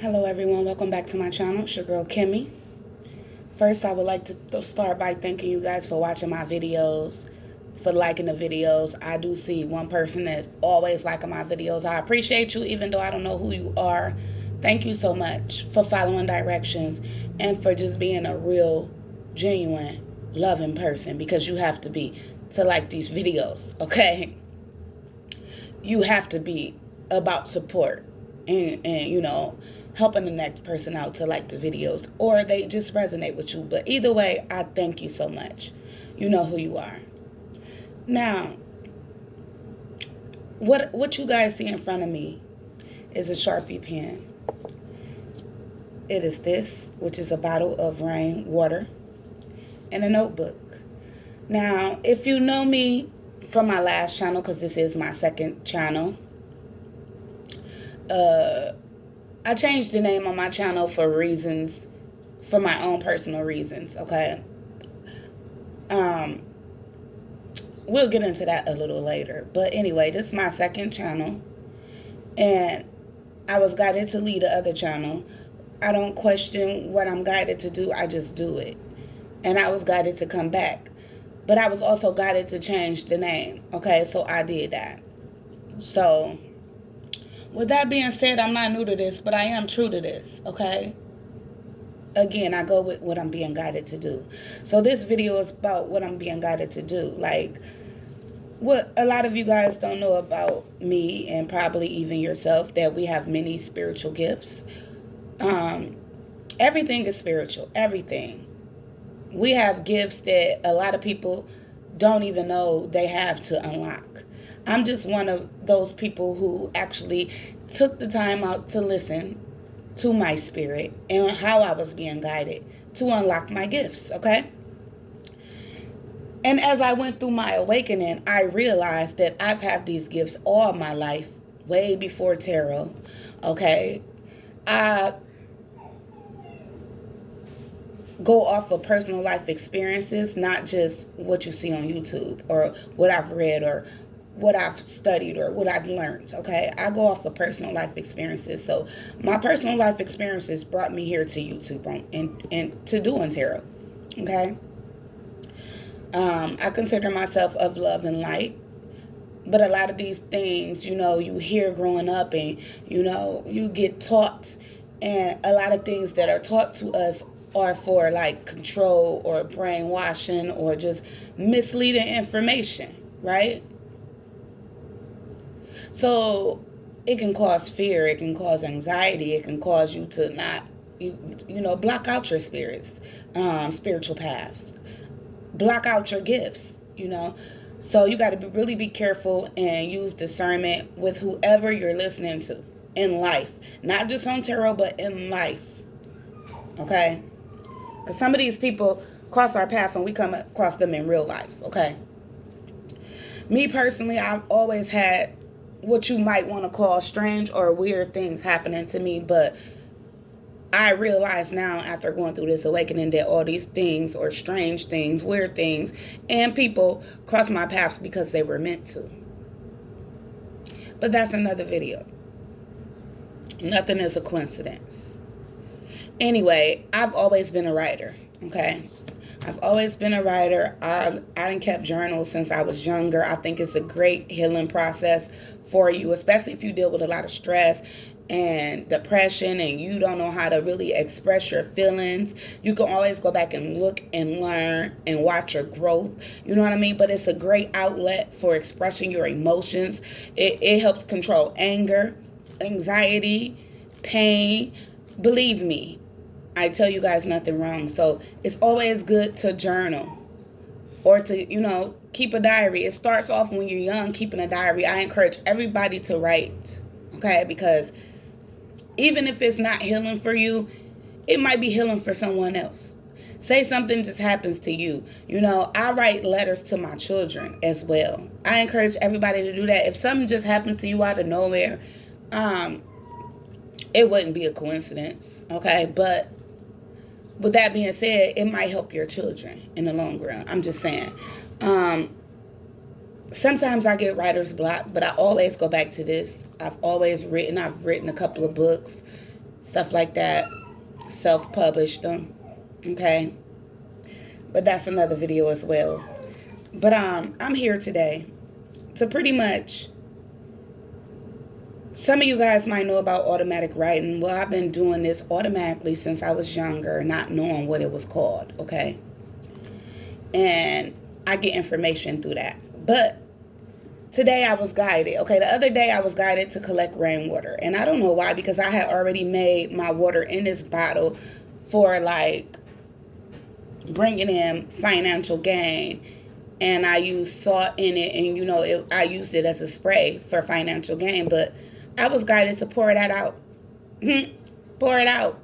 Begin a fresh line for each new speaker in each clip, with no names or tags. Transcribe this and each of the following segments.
Hello everyone, welcome back to my channel. It's your girl Kimmy. First, I would like to start by thanking you guys for watching my videos, for liking the videos. I do see one person that's always liking my videos. I appreciate you even though I don't know who you are. Thank you so much for following directions and for just being a real, genuine, loving person, because you have to be to like these videos, okay? You have to be about support and helping the next person out to like the videos, or they just resonate with you. But either way, I thank you so much. You know who you are. Now, what you guys see in front of me is a Sharpie pen. It is this, which is a bottle of rain water and a notebook. Now, if you know me from my last channel, because this is my second channel, I changed the name on my channel for my own personal reasons, okay? We'll get into that a little later. But anyway, this is my second channel, and I was guided to lead the other channel. I don't question what I'm guided to do, I just do it. And I was guided to come back. But I was also guided to change the name, okay? So I did that. So with that being said, I'm not new to this, but I am true to this, okay? Again, I go with what I'm being guided to do. So this video is about what I'm being guided to do. Like, what a lot of you guys don't know about me, and probably even yourself, that we have many spiritual gifts. Everything is spiritual. Everything. We have gifts that a lot of people don't even know they have to unlock. I'm just one of those people who actually took the time out to listen to my spirit and how I was being guided to unlock my gifts, okay? And as I went through my awakening, I realized that I've had these gifts all my life, way before tarot, okay? I go off of personal life experiences, not just what you see on YouTube or what I've read or what I've studied or what I've learned, okay? I go off of personal life experiences. So my personal life experiences brought me here to YouTube and to doing tarot, okay? I consider myself of love and light. But a lot of these things, you hear growing up, and, you get taught. And a lot of things that are taught to us are for like control or brainwashing or just misleading information, right? So it can cause fear, it can cause anxiety, it can cause you to not, block out your spiritual paths, block out your gifts, So you got to really be careful and use discernment with whoever you're listening to in life, not just on tarot, but in life, okay? Because some of these people cross our path and we come across them in real life, okay? Me personally, I've always had what you might want to call strange or weird things happening to me, but I realize now, after going through this awakening, that all these things, or strange things, weird things, and people cross my paths because they were meant to. But that's another video. Nothing is a coincidence. Anyway, I've always been a writer, okay? I've always been a writer. I done kept journals since I was younger. I think it's a great healing process for you, especially if you deal with a lot of stress and depression and you don't know how to really express your feelings. You can always go back and look and learn and watch your growth. You know what I mean? But it's a great outlet for expressing your emotions. It helps control anger, anxiety, pain. Believe me, I tell you guys nothing wrong. So it's always good to journal or to, keep a diary. It starts off when you're young, keeping a diary. I encourage everybody to write, okay? Because even if it's not healing for you, it might be healing for someone else. Say something just happens to you. I write letters to my children as well. I encourage everybody to do that. If something just happened to you out of nowhere, it wouldn't be a coincidence, okay? But with that being said, it might help your children in the long run. I'm just saying. Sometimes I get writer's block, but I always go back to this. I've written a couple of books, stuff like that. Self-published them. Okay. But that's another video as well. But I'm here today to pretty much, some of you guys might know about automatic writing. Well, I've been doing this automatically since I was younger, not knowing what it was called, okay? And I get information through that. But today I was guided, okay? The other day I was guided to collect rainwater. And I don't know why, because I had already made my water in this bottle for like bringing in financial gain. And I used salt in it, and you know, I used it as a spray for financial gain. But I was guided to pour that out. Pour it out.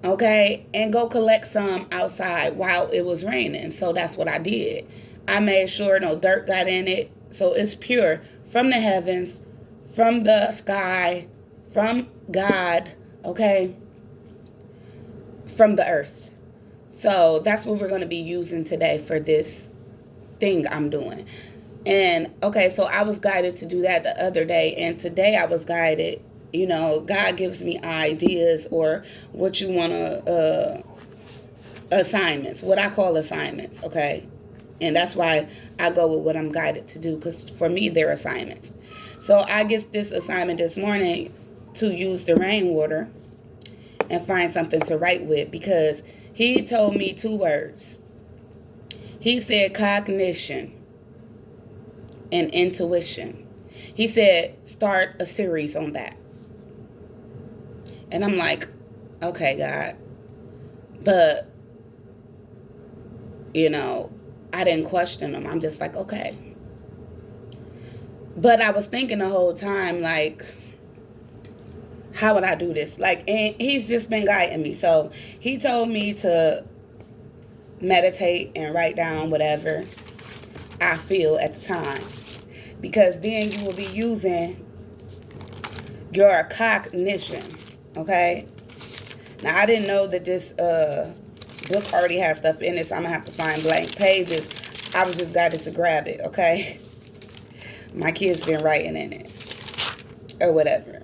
Okay? And go collect some outside while it was raining. So that's what I did. I made sure no dirt got in it. So it's pure from the heavens, from the sky, from God, okay? From the earth. So that's what we're going to be using today for this thing I'm doing. And okay, so I was guided to do that the other day, and today I was guided, you know, God gives me ideas, or what you want to assignments, what I call assignments, okay? And that's why I go with what I'm guided to do, because for me they're assignments. So I get this assignment this morning to use the rainwater and find something to write with, because he told me 2 words. He said cognition and intuition. He said start a series on that. And I'm like, okay, God. But, you know, I didn't question him. I'm just like, okay. But I was thinking the whole time, like, how would I do this? Like, and he's just been guiding me. So he told me to meditate and write down whatever I feel at the time, because then you will be using your cognition. Okay. Now I didn't know that this book already has stuff in it, so I'm gonna have to find blank pages. I was just guided to grab it. Okay. My kids been writing in it or whatever.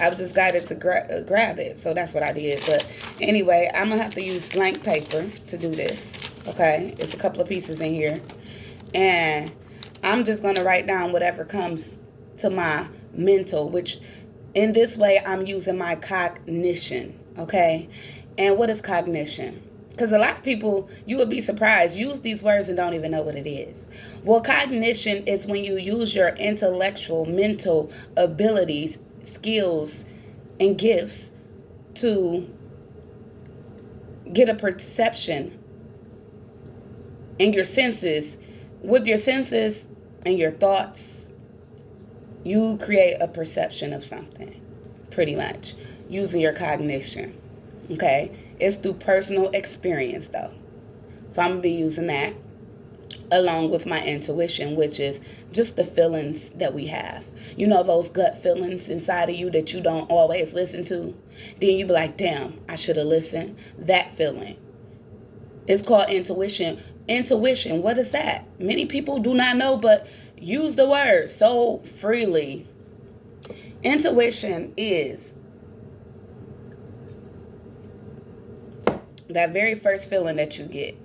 I was just guided to grab it, so that's what I did. But anyway, I'm gonna have to use blank paper to do this. Okay, it's a couple of pieces in here, and I'm just gonna write down whatever comes to my mental, which in this way I'm using my cognition. Okay, and what is cognition? Because a lot of people, you would be surprised, use these words and don't even know what it is. Well, cognition is when you use your intellectual, mental abilities, skills, and gifts to get a perception in your senses. With your senses and your thoughts, you create a perception of something, pretty much, using your cognition. Okay? It's through personal experience, though. So I'm going to be using that along with my intuition, which is just the feelings that we have. You know, those gut feelings inside of you that you don't always listen to. Then you be like, damn, I should have listened. That feeling. It's called intuition. Intuition, what is that? Many people do not know, but use the word so freely. Intuition is that very first feeling that you get.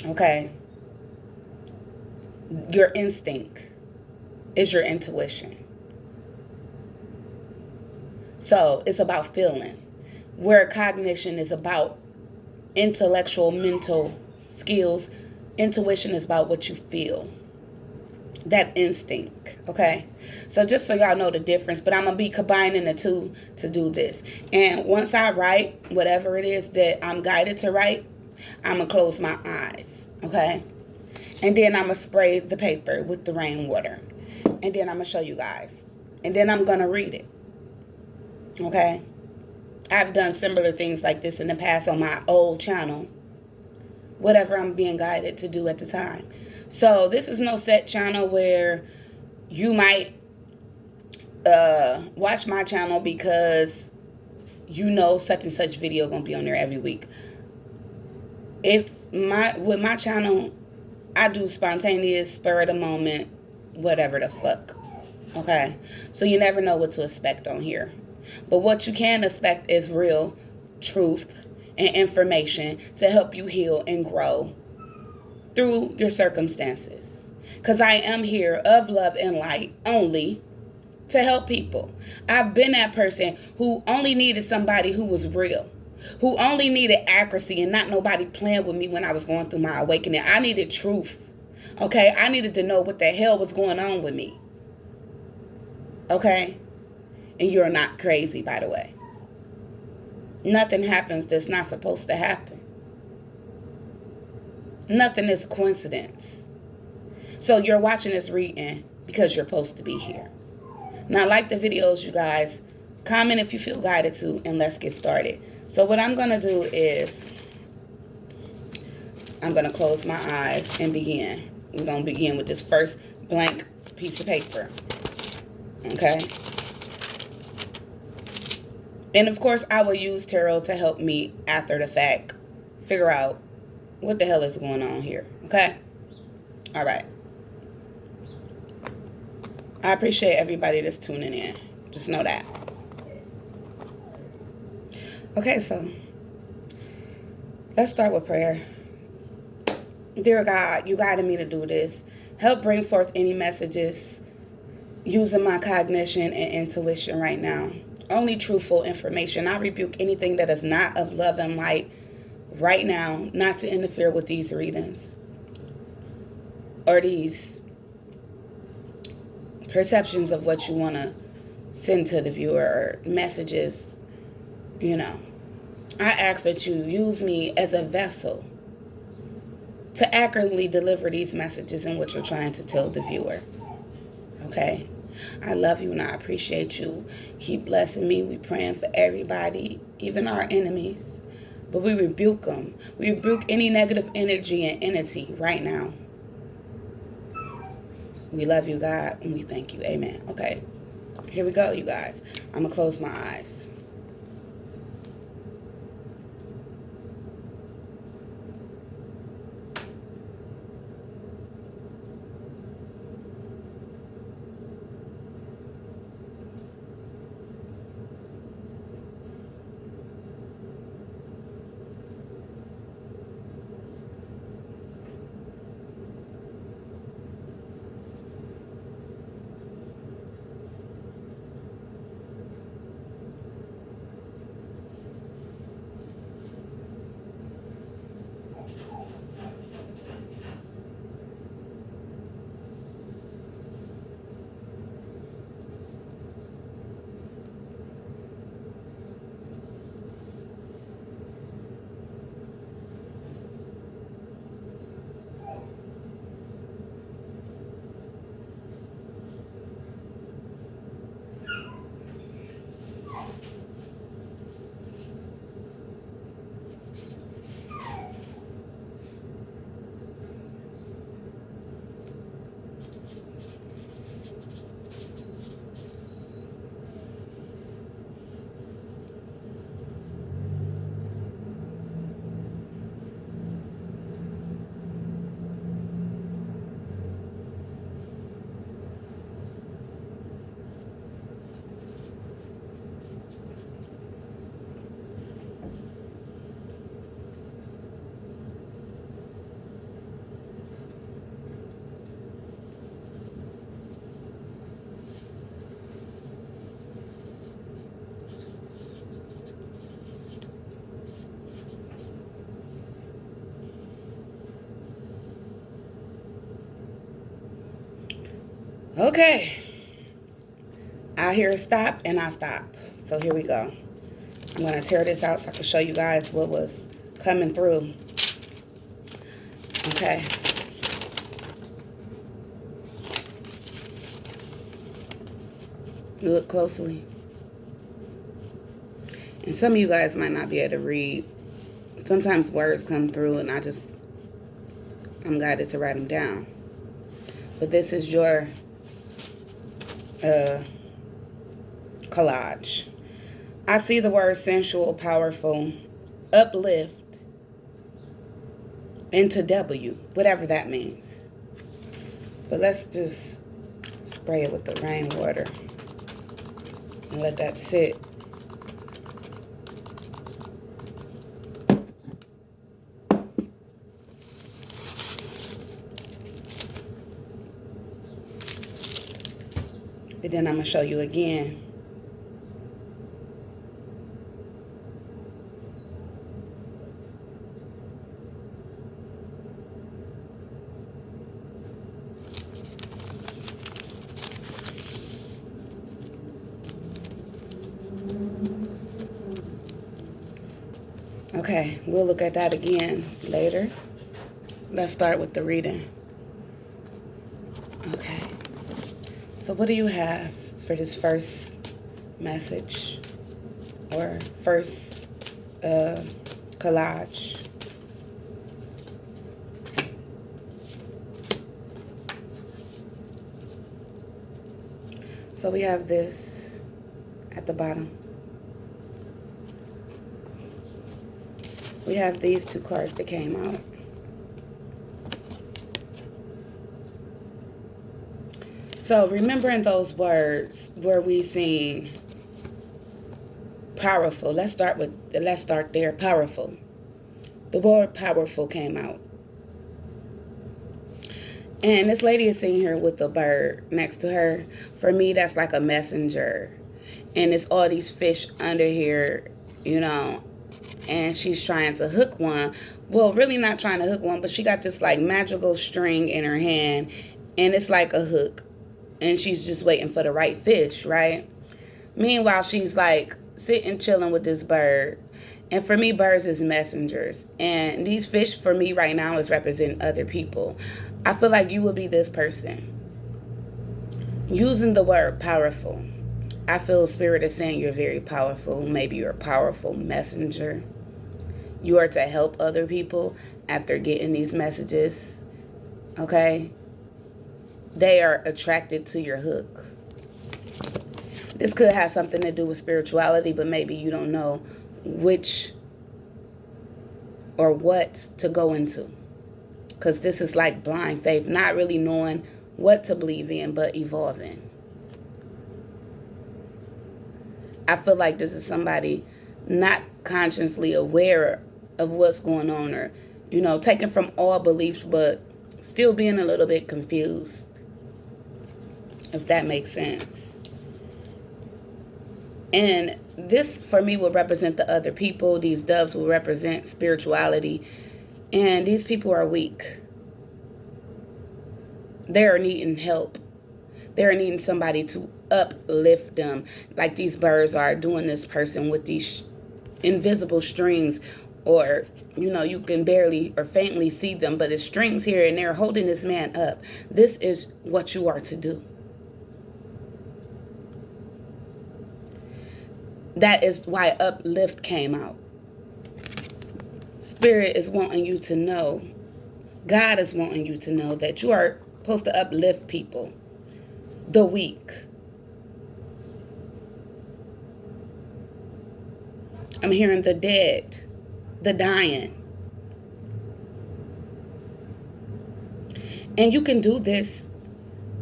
Okay? Your instinct is your intuition. So it's about feeling. Where cognition is about intellectual, mental skills, intuition is about what you feel. That instinct, okay? So just so y'all know the difference, but I'm going to be combining the two to do this. And once I write whatever it is that I'm guided to write, I'm going to close my eyes, okay? And then I'm going to spray the paper with the rainwater. And then I'm going to show you guys. And then I'm going to read it, okay? I've done similar things like this in the past on my old channel. Whatever I'm being guided to do at the time. So this is no set channel where you might watch my channel because you know such and such video gonna be on there every week. With my channel, I do spontaneous, spur of the moment, whatever the fuck. Okay? So you never know what to expect on here. But what you can expect is real truth and information to help you heal and grow through your circumstances. Because I am here of love and light only to help people. I've been that person who only needed somebody who was real, who only needed accuracy and not nobody playing with me when I was going through my awakening. I needed truth. Okay? I needed to know what the hell was going on with me. Okay? And you're not crazy, by the way. Nothing happens that's not supposed to happen. Nothing is coincidence. So you're watching this reading because you're supposed to be here. Now, like the videos, you guys, comment if you feel guided to, and let's get started. So what I'm going to do is I'm going to close my eyes and begin. We're going to begin with this first blank piece of paper. Okay? And of course, I will use tarot to help me after the fact figure out what the hell is going on here. Okay? All right. I appreciate everybody that's tuning in. Just know that. Okay, so let's start with prayer. Dear God, you guided me to do this. Help bring forth any messages using my cognition and intuition right now. Only truthful information. I rebuke anything that is not of love and light right now, not to interfere with these readings or these perceptions of what you want to send to the viewer or messages, you know. I ask that you use me as a vessel to accurately deliver these messages and what you're trying to tell the viewer. Okay? I love you and I appreciate you. Keep blessing me. We praying for everybody, even our enemies. But we rebuke them. We rebuke any negative energy and entity right now. We love you, God, and we thank you. Amen. Okay, here we go, you guys. I'm going to close my eyes. Okay. I hear a stop and I stop. So here we go. I'm going to tear this out so I can show you guys what was coming through. Okay. You look closely. And some of you guys might not be able to read. Sometimes words come through and I'm guided to write them down. But this is your collage. I see the word sensual, powerful, uplift, into W, whatever that means. But let's just spray it with the rainwater and let that sit. And then I'm going to show you again. Okay, we'll look at that again later. Let's start with the reading. Okay. So what do you have for this first message or first collage? So we have this at the bottom. We have these two cards that came out. So remembering those words where we seen powerful. Let's start there. Powerful. The word powerful came out. And this lady is sitting here with a bird next to her. For me, that's like a messenger. And it's all these fish under here, you know. And she's trying to hook one. Well, really not trying to hook one, but she got this like magical string in her hand. And it's like a hook. And she's just waiting for the right fish, right? Meanwhile, she's like sitting, chilling with this bird. And for me, birds is messengers. And these fish for me right now is representing other people. I feel like you will be this person. Using the word powerful. I feel Spirit is saying you're very powerful. Maybe you're a powerful messenger. You are to help other people after getting these messages. Okay? They are attracted to your hook. This could have something to do with spirituality, but maybe you don't know which or what to go into. Because this is like blind faith, not really knowing what to believe in, but evolving. I feel like this is somebody not consciously aware of what's going on, or, you know, taken from all beliefs, but still being a little bit confused. If that makes sense. And this, for me, will represent the other people. These doves will represent spirituality. And these people are weak. They're needing help. They're needing somebody to uplift them. Like these birds are doing this person with these invisible strings. Or, you know, you can barely or faintly see them. But it's strings here and they're holding this man up. This is what you are to do. That is why uplift came out. Spirit is wanting you to know, God is wanting you to know that you are supposed to uplift people, the weak. I'm hearing the dead, the dying. And you can do this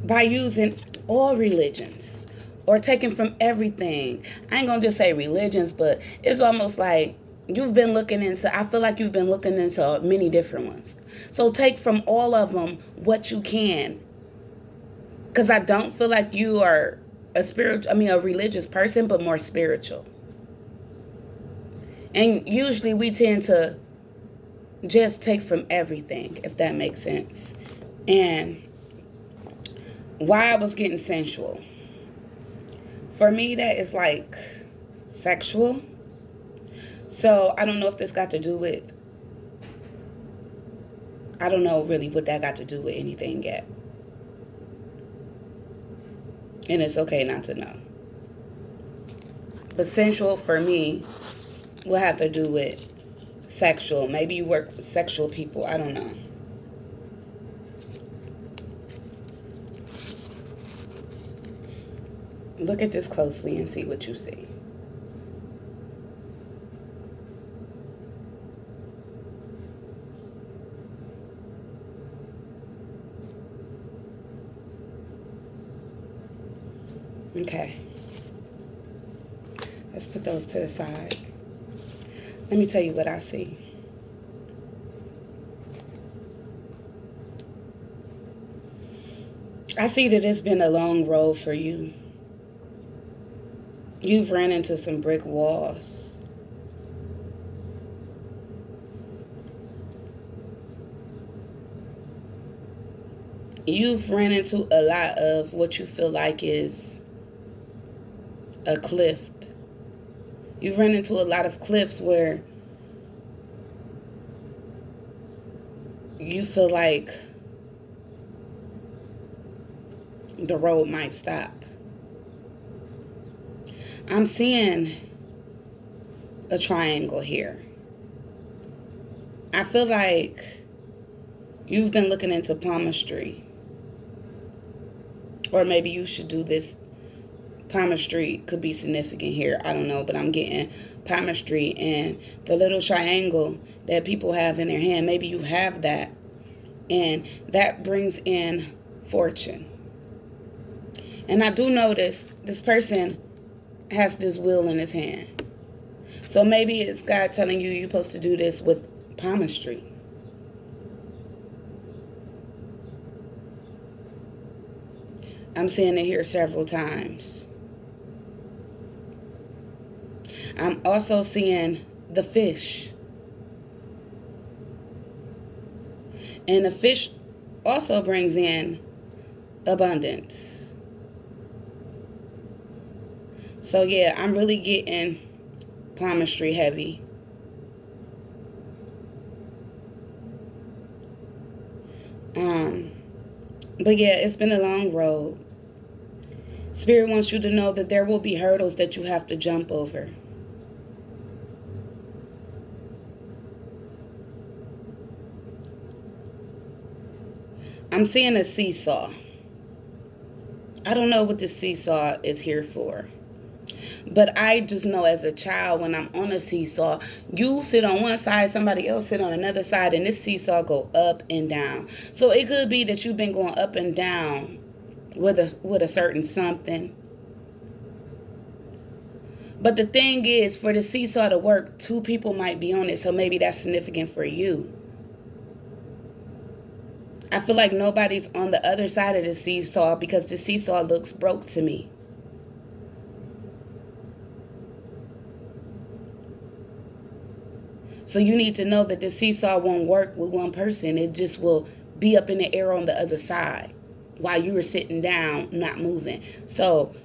by using all religions. Or taken from everything. I ain't gonna just say religions, but it's almost like you've been looking into, I feel like you've been looking into many different ones. So take from all of them what you can. Because I don't feel like you are a religious person, but more spiritual. And usually we tend to just take from everything, if that makes sense. And why I was getting sensual. For me, that is like sexual. So I don't know if this got to do with, I don't know really what that got to do with anything yet. And it's okay not to know. But sensual for me will have to do with sexual. Maybe you work with sexual people. I don't know. Look at this closely and see what you see. Okay. Let's put those to the side. Let me tell you what I see. I see that it's been a long road for you. You've ran into some brick walls. You've ran into a lot of what you feel like is a cliff. You've run into a lot of cliffs where you feel like the road might stop. I'm seeing a triangle here. I feel like you've been looking into palmistry. Or maybe you should do this. Palmistry could be significant here. I don't know, but I'm getting palmistry and the little triangle that people have in their hand. Maybe you have that. And that brings in fortune. And I do notice this person has this wheel in his hand. So maybe it's God telling you you're supposed to do this with palmistry. I'm seeing it here several times. I'm also seeing the fish. And the fish also brings in abundance. So yeah, I'm really getting palmistry heavy. But yeah, it's been a long road. Spirit wants you to know that there will be hurdles that you have to jump over. I'm seeing a seesaw. I don't know what the seesaw is here for. But I just know as a child, when I'm on a seesaw, you sit on one side, somebody else sit on another side, and this seesaw go up and down. So it could be that you've been going up and down with a certain something. But the thing is, for the seesaw to work, two people might be on it, so maybe that's significant for you. I feel like nobody's on the other side of the seesaw because the seesaw looks broke to me. So you need to know that the seesaw won't work with one person. It just will be up in the air on the other side while you were sitting down, not moving. So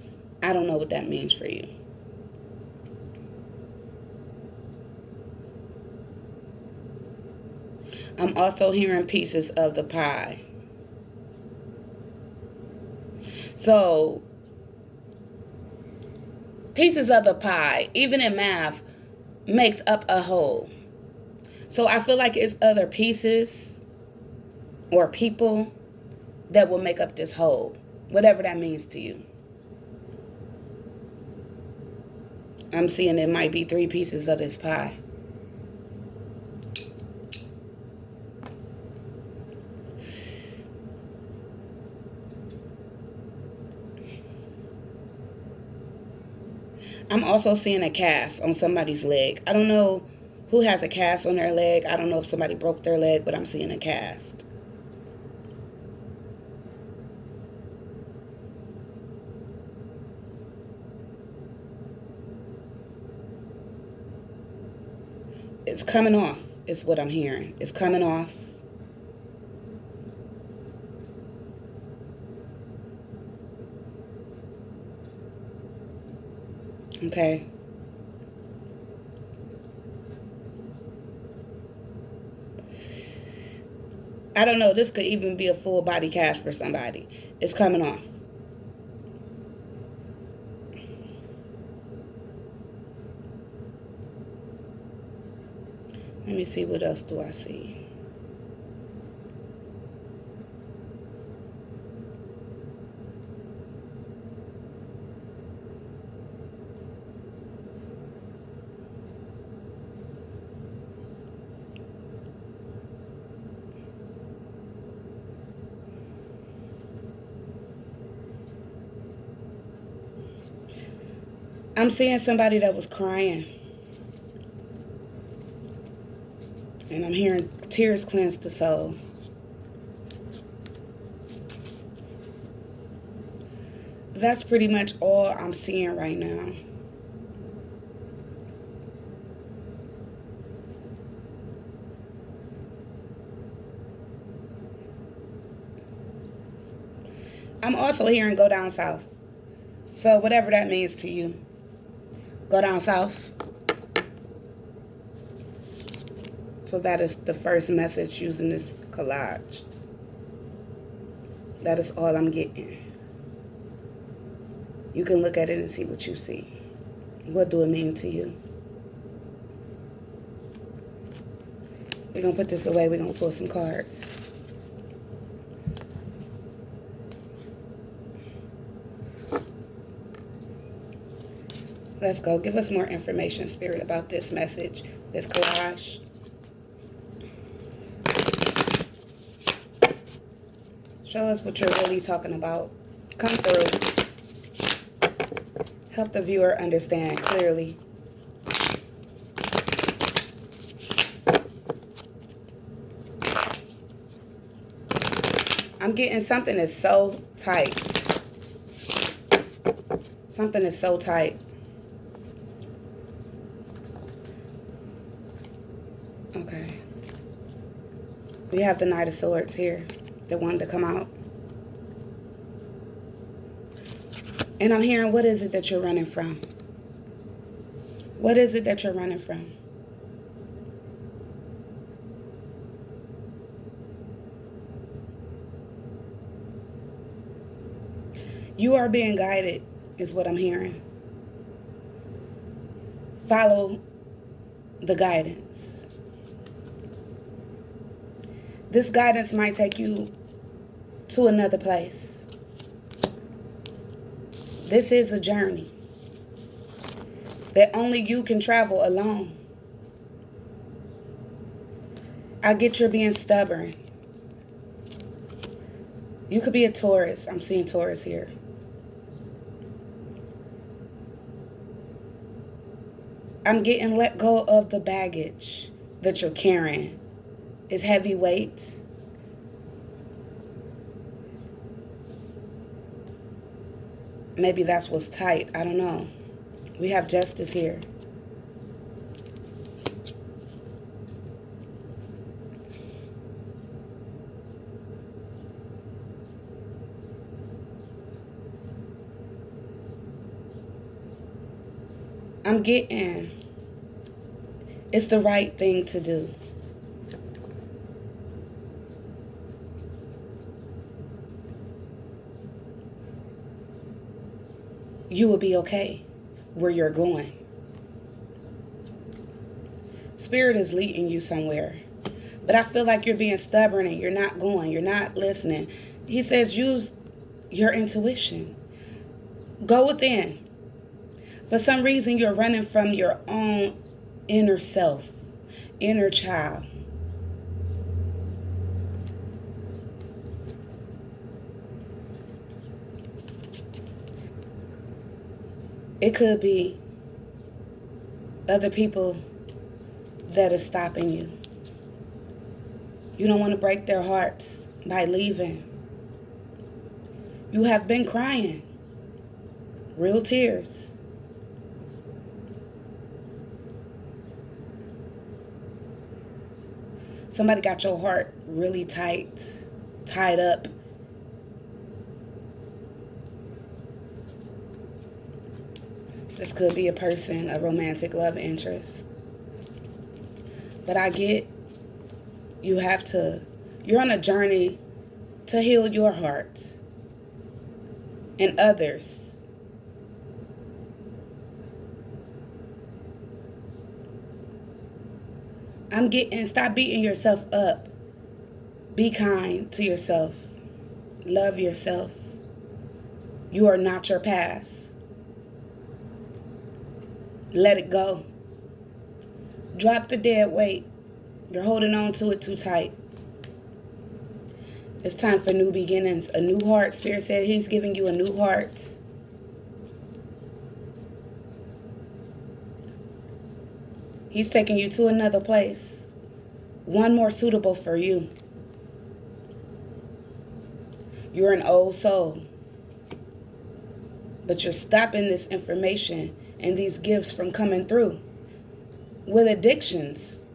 I don't know what that means for you. I'm also hearing pieces of the pie. So pieces of the pie, even in math, makes up a whole. So I feel like it's other pieces or people that will make up this whole, whatever that means to you. I'm seeing it might be 3 pieces of this pie. I'm also seeing a cast on somebody's leg. I don't know who has a cast on their leg. I don't know if somebody broke their leg, but I'm seeing a cast. It's coming off, is what I'm hearing. It's coming off. Okay. I don't know. This could even be a full body cast for somebody. It's coming off. Let me see, what else do I see? I'm seeing somebody that was crying. And I'm hearing tears cleanse the soul. That's pretty much all I'm seeing right now. I'm also hearing go down south. So whatever that means to you, go down south. So that is the first message using this collage. That is all I'm getting. You can look at it and see what you see. What do it mean to you? We're going to put this away. We're going to pull some cards. Let's go. Give us more information, Spirit, about this message, this collage. Show us what you're really talking about. Come through. Help the viewer understand clearly. I'm getting something that's so tight. Something is so tight. Okay. We have the Knight of Swords here. That wanted to come out. And I'm hearing, what is it that you're running from? What is it that you're running from? You are being guided, is what I'm hearing. Follow the guidance. This guidance might take you to another place. This is a journey that only you can travel alone. I get you're being stubborn. You could be a Taurus. I'm seeing Taurus here. I'm getting let go of the baggage that you're carrying. It's heavy weight. Maybe that's what's tight. I don't know. We have justice here. I'm getting it's the right thing to do. You will be okay where you're going. Spirit is leading you somewhere. But I feel like you're being stubborn and you're not going. You're not listening. He says use your intuition. Go within. For some reason, you're running from your own inner self, inner child. It could be other people that are stopping you. You don't want to break their hearts by leaving. You have been crying. Real tears. Somebody got your heart really tied up. This could be a person, a romantic love interest. But I get you're on a journey to heal your heart and others. Stop beating yourself up. Be kind to yourself. Love yourself. You are not your past. Let it go. Drop the dead weight. You're holding on to it too tight. It's time for new beginnings. A new heart. Spirit said he's giving you a new heart. He's taking you to another place, one more suitable for you. You're an old soul, but you're stopping this information and these gifts from coming through with addictions.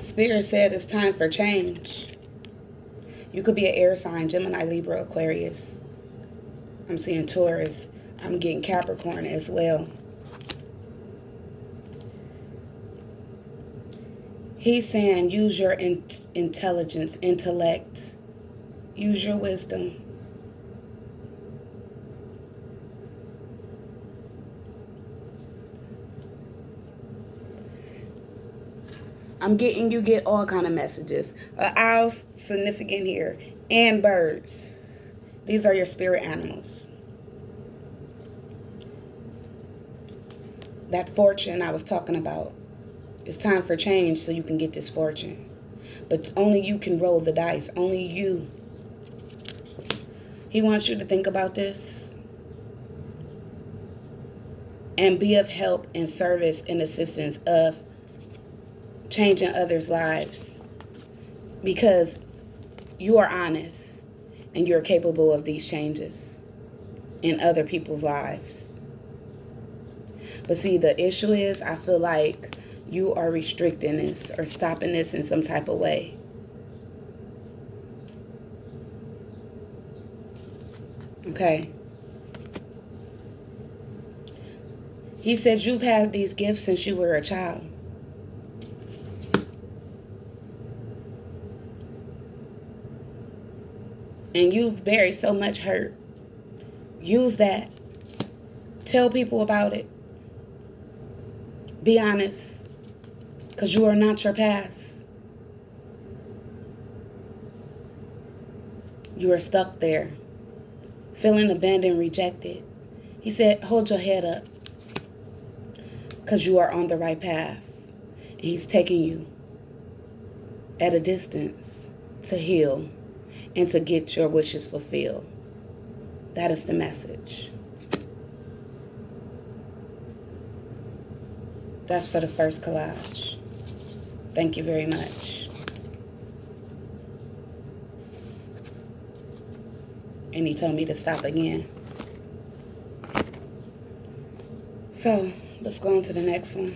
Spirit said it's time for change. You could be an air sign, Gemini, Libra, Aquarius. I'm seeing Taurus. I'm getting Capricorn as well. He's saying use your intelligence, intellect. Use your wisdom. You get all kind of messages. Owls, significant here, and birds. These are your spirit animals. That fortune I was talking about. It's time for change so you can get this fortune. But only you can roll the dice. Only you. He wants you to think about this and be of help and service and assistance of changing others' lives, because you are honest and you're capable of these changes in other people's lives. But see, the issue is, I feel like you are restricting this or stopping this in some type of way. Okay. He said you've had these gifts since you were a child. And you've buried so much hurt. Use that. Tell people about it. Be honest. Because you are not your past. You are stuck there. Feeling abandoned, rejected. He said, hold your head up. Because you are on the right path. And he's taking you at a distance to heal and to get your wishes fulfilled. That is the message. That's for the first collage. Thank you very much. And he told me to stop again. So, let's go on to the next one.